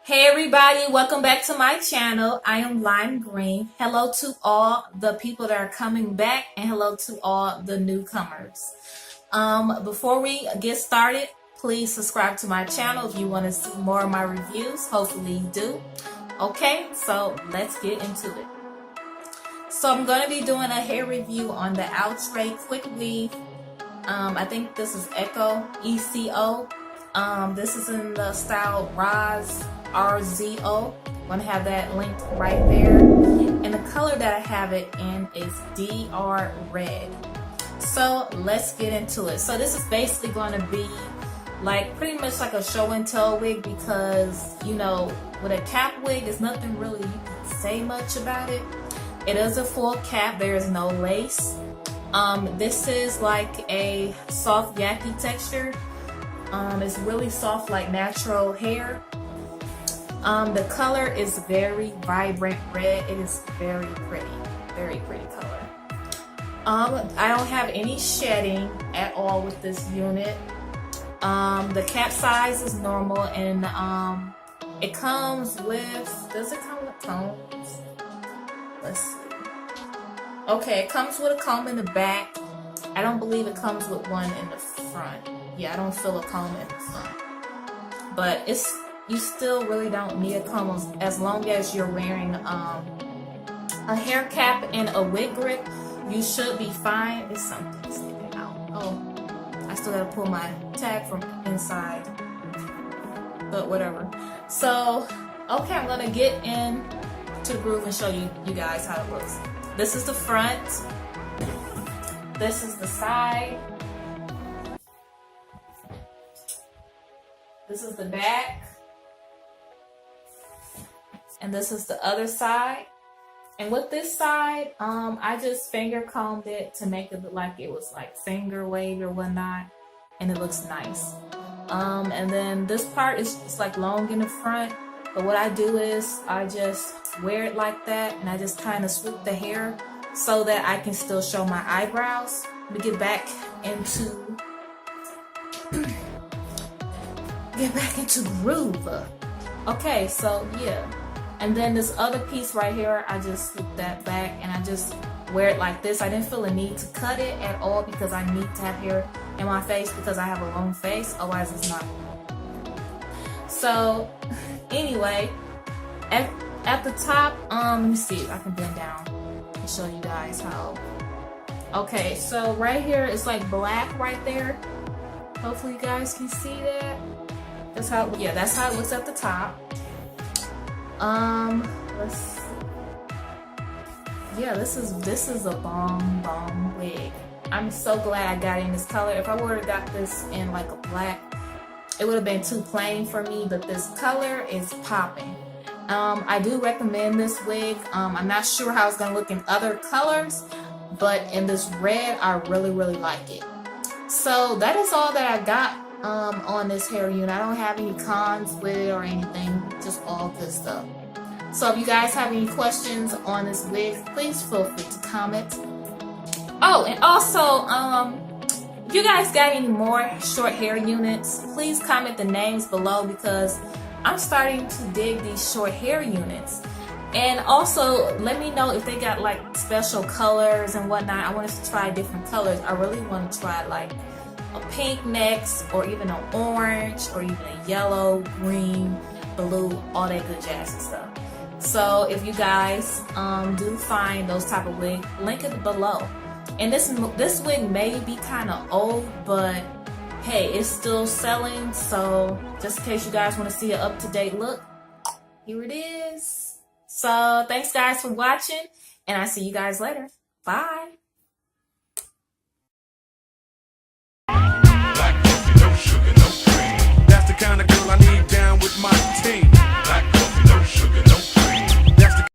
Hey everybody, welcome back to my channel. I am Lime Green. Hello to all the people that are coming back and hello to all the newcomers. Before we get started, please subscribe to my channel if you want to see more of my reviews. Hopefully you do. Okay, so let's get into it. So I'm going to be doing a hair review on the Outre quick weave. I think this is ECO. This is in the style Roz RZO. I'm gonna have that linked right there. And the color that I have it in is DRRED. So let's get into it. So this is basically going to be like pretty much like a show and tell wig, because you know with a cap wig there's nothing really you can say much about it. It is a full cap, there is no lace. This is like a soft yaki texture. It's really soft like natural hair. The color is very vibrant red. It is very pretty color. I don't have any shedding at all with this unit. The cap size is normal, and it comes with, does it come with combs? Let's see. Okay, it comes with a comb in the back. I don't believe it comes with one in the front. Yeah, I don't feel a comb in the front. But you still really don't need a comb as long as you're wearing a hair cap and a wig grip. You should be fine. It's something sticking out. Oh, I still gotta pull my tag from inside. But whatever. So, okay, I'm gonna get into the groove and show you guys how it looks. This is the front. This is the side. This is the back. And this is the other side. And with this side, I just finger combed it to make it look like it was like finger wave or whatnot. And it looks nice. And then this part is just like long in the front. But what I do is I just wear it like that, and I just kind of swoop the hair so that I can still show my eyebrows. Let me get back into groove. Okay, so yeah. And then this other piece right here, I just swoop that back and I just wear it like this. I didn't feel a need to cut it at all because I need to have hair in my face because I have a long face, otherwise it's not. So anyway, at the top, let me see if I can bend down and show you guys how. Okay, so right here it's like black right there. Hopefully you guys can see that. That's how it looks at the top. Let's see. Yeah, this is a bomb wig. I'm so glad I got it in this color. If I would have got this in like a black, it would have been too plain for me, but this color is popping. I do recommend this wig. I'm not sure how it's gonna look in other colors, but in this red, I really like it. So that is all that I got on this hair unit. I don't have any cons with it or anything, just all good stuff. So if you guys have any questions on this wig, please feel free to comment. Oh, and also, if you guys got any more short hair units, please comment the names below, because I'm starting to dig these short hair units. And also, let me know if they got like special colors and whatnot. I want us to try different colors. I really want to try like a pink next, or even an orange, or even a yellow, green, blue, all that good jazz and stuff. So if you guys do find those type of wigs, link it below. And this wig may be kind of old, but hey, it's still selling. So just in case you guys want to see an up-to-date look, here it is. So thanks guys for watching, and I'll see you guys later. Bye.